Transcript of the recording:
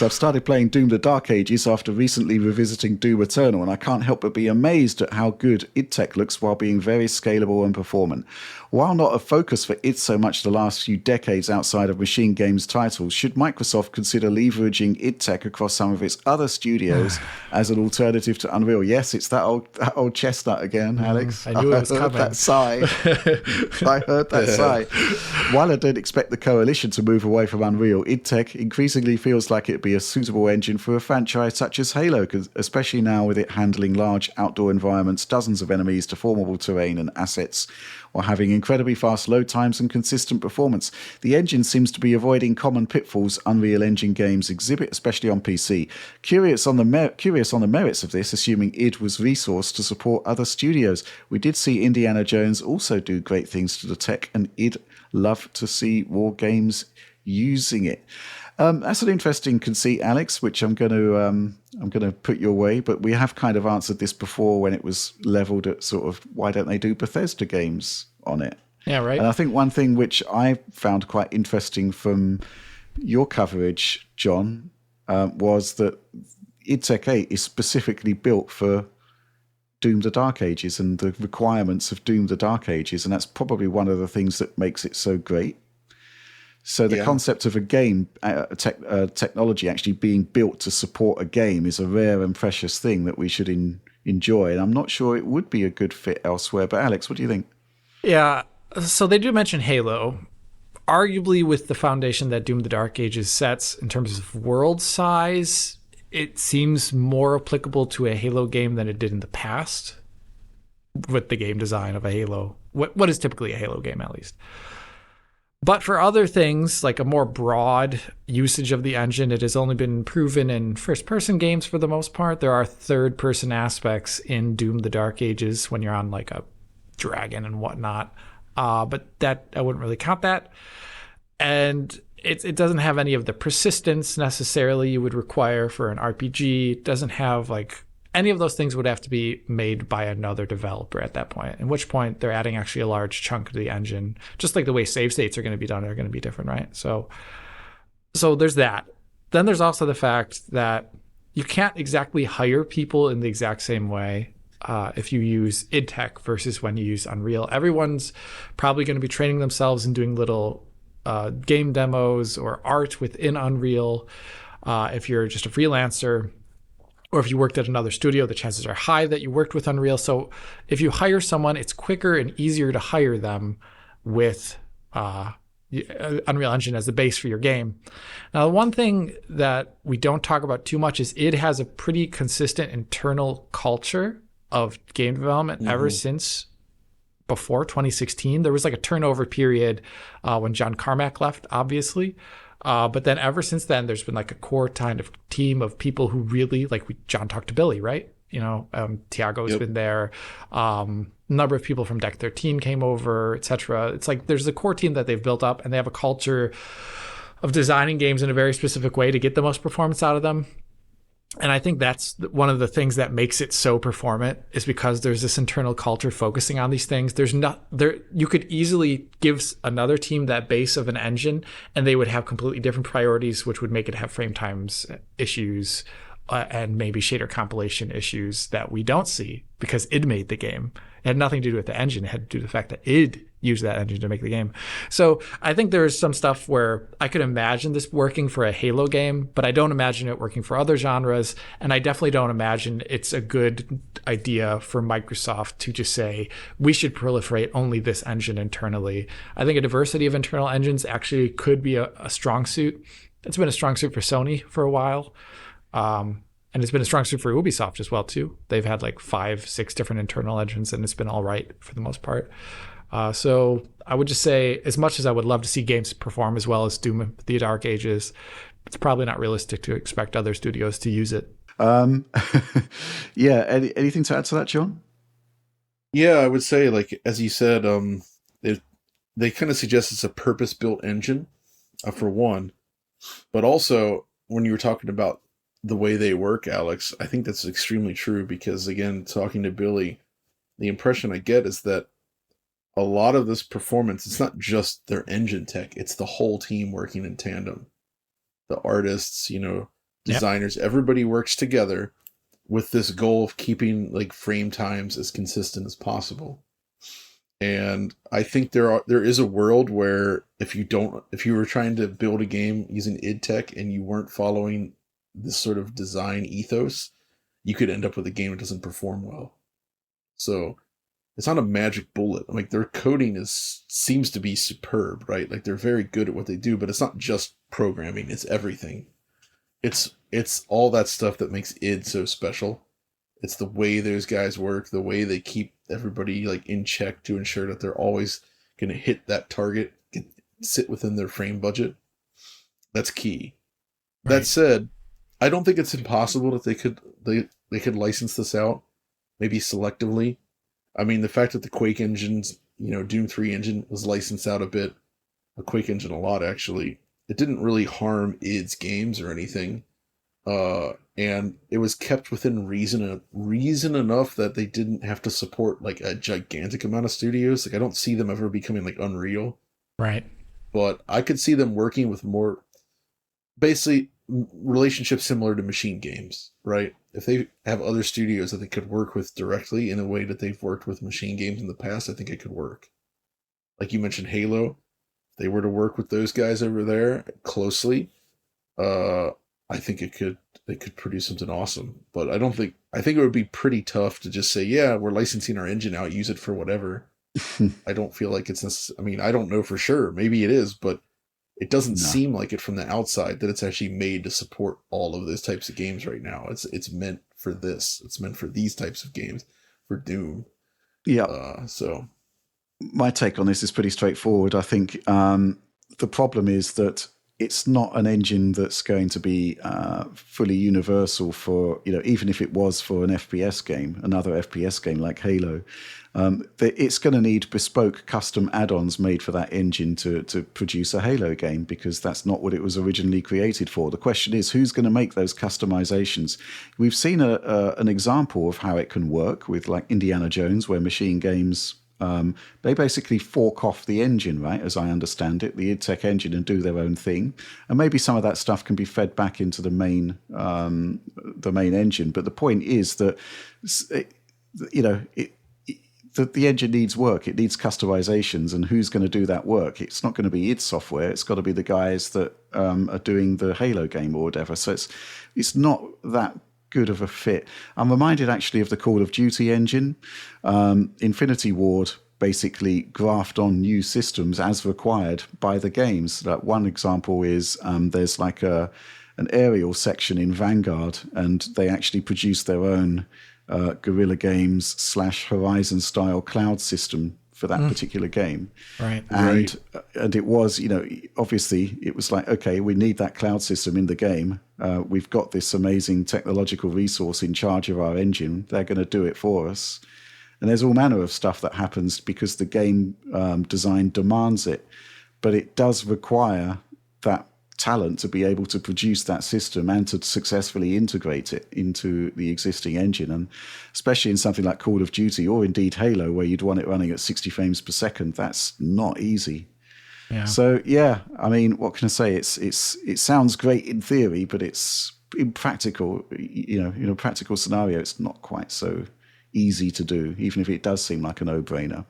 So I've started playing Doom the Dark Ages after recently revisiting Doom Eternal, and I can't help but be amazed at how good id Tech looks while being very scalable and performant. While not a focus for id so much the last few decades outside of Machine Games titles, should Microsoft consider leveraging id Tech across some of its other studios as an alternative to Unreal? Yes, it's that old chestnut again, Alex. I knew it was coming. That sigh. I heard that sigh. While I don't expect the coalition to move away from Unreal, id Tech increasingly feels like it'd be a suitable engine for a franchise such as Halo, especially now with it handling large outdoor environments, dozens of enemies, deformable terrain and assets, while having incredibly fast load times and consistent performance. The engine seems to be avoiding common pitfalls Unreal Engine games exhibit, especially on PC. Curious on the merits of this, assuming id was resourced to support other studios. We did see Indiana Jones also do great things to the tech, and id love to see more games using it. That's an interesting conceit, Alex, which I'm going to put your way. But we have kind of answered this before when it was leveled at sort of why don't they do Bethesda games on it? Yeah, right. And I think one thing which I found quite interesting from your coverage, John, was that id Tech 8 is specifically built for Doom the Dark Ages and the requirements of Doom the Dark Ages, and that's probably one of the things that makes it so great. So the concept of a game, technology actually being built to support a game is a rare and precious thing that we should enjoy. And I'm not sure it would be a good fit elsewhere. But Alex, what do you think? Yeah, so they do mention Halo, arguably with the foundation that Doom the Dark Ages sets in terms of world size. It seems more applicable to a Halo game than it did in the past with the game design of a Halo. What is typically a Halo game, at least. But for other things, like a more broad usage of the engine, it has only been proven in first-person games for the most part. There are third-person aspects in Doom the Dark Ages when you're on like a dragon and whatnot. But that I wouldn't really count that. And it doesn't have any of the persistence necessarily you would require for an RPG. It doesn't have like any of those things would have to be made by another developer at that point, at which point they're adding actually a large chunk of the engine. Just like the way save states are going to be done are going to be different, right? So there's that. Then there's also the fact that you can't exactly hire people in the exact same way if you use id Tech versus when you use Unreal. Everyone's probably going to be training themselves and doing little game demos or art within Unreal. If you're just a freelancer, or if you worked at another studio, the chances are high that you worked with Unreal. So if you hire someone, it's quicker and easier to hire them with Unreal Engine as the base for your game. Now, the one thing that we don't talk about too much is it has a pretty consistent internal culture of game development ever since before 2016. There was like a turnover period when John Carmack left, obviously. But then ever since then, there's been like a core kind of team of people who really, like John talked to Billy, right? You know, Tiago's been there. A number of people from Deck 13 came over, etc. It's like there's a core team that they've built up, and they have a culture of designing games in a very specific way to get the most performance out of them. And I think that's one of the things that makes it so performant is because there's this internal culture focusing on these things. There's not there. You could easily give another team that base of an engine and they would have completely different priorities, which would make it have frame times issues and maybe shader compilation issues that we don't see because id made the game. It had nothing to do with the engine. It had to do with the fact that id used that engine to make the game. So I think there's some stuff where I could imagine this working for a Halo game, but I don't imagine it working for other genres. And I definitely don't imagine it's a good idea for Microsoft to just say, we should proliferate only this engine internally. I think a diversity of internal engines actually could be a strong suit. It's been a strong suit for Sony for a while. And it's been a strong suit for Ubisoft as well, too. They've had like 5-6 different internal engines, and it's been all right for the most part. So I would just say, as much as I would love to see games perform as well as Doom the Dark Ages, it's probably not realistic to expect other studios to use it. Yeah. Anything to add to that, John? Yeah, I would say, like, as you said, they kind of suggest it's a purpose-built engine, for one. But also, when you were talking about the way they work, Alex, I think that's extremely true because, again, talking to Billy, the impression I get is that a lot of this performance, it's not just their engine tech, it's the whole team working in tandem. The artists, you know, designers, everybody works together with this goal of keeping like frame times as consistent as possible. And I think there is a world where if you were trying to build a game using id Tech and you weren't following this sort of design ethos, you could end up with a game that doesn't perform well. So it's not a magic bullet. Like their coding seems to be superb, right? Like they're very good at what they do, but it's not just programming, it's everything. It's all that stuff that makes id so special. It's the way those guys work, the way they keep everybody like in check to ensure that they're always going to hit that target, sit within their frame budget. That's key. Right. That said, I don't think it's impossible that they could license this out, maybe selectively. I mean, the fact that the Quake engines, Doom 3 engine was licensed out a bit, a Quake engine a lot actually, it didn't really harm id's games or anything. And it was kept within reason enough that they didn't have to support like a gigantic amount of studios. Like I don't see them ever becoming like Unreal. Right. But I could see them working with more basically relationships similar to machine games, right? If they have other studios that they could work with directly in a way that they've worked with machine games in the past, I think it could work. Like you mentioned Halo, if they were to work with those guys over there closely, I think they could produce something awesome. But I think it would be pretty tough to just say, yeah, we're licensing our engine out, use it for whatever. I don't feel like it's necessary. I mean, I don't know for sure. Maybe it is, but it doesn't seem like it from the outside that it's actually made to support all of those types of games right now. It's meant for this. It's meant for these types of games, for Doom. Yeah. So my take on this is pretty straightforward. I think the problem is that it's not an engine that's going to be fully universal for, even if it was for an FPS game, another FPS game like Halo. It's going to need bespoke custom add-ons made for that engine to produce a Halo game, because that's not what it was originally created for. The question is, who's going to make those customizations? We've seen an example of how it can work with like Indiana Jones, where Machine Games, they basically fork off the engine, right, as I understand it, the id Tech engine, and do their own thing. And maybe some of that stuff can be fed back into the main engine. But the point is that, the engine needs work. It needs customizations, and who's going to do that work? It's not going to be id Software. It's got to be the guys that are doing the Halo game or whatever. So it's not that good of a fit. I'm reminded actually of the Call of Duty engine. Infinity Ward basically graphed on new systems as required by the games. Like one example is there's like an aerial section in Vanguard, and they actually produced their own Guerrilla Games / Horizon style cloud system for that particular game. Right. And it was, obviously it was like, okay, we need that cloud system in the game. We've got this amazing technological resource in charge of our engine. They're going to do it for us. And there's all manner of stuff that happens because the game design demands it. But it does require that talent to be able to produce that system and to successfully integrate it into the existing engine. And especially in something like Call of Duty or indeed Halo, where you'd want it running at 60 frames per second, that's not easy. Yeah. So yeah, I mean, what can I say? It sounds great in theory, but it's in practical, in a practical scenario, it's not quite so easy to do, even if it does seem like a no-brainer.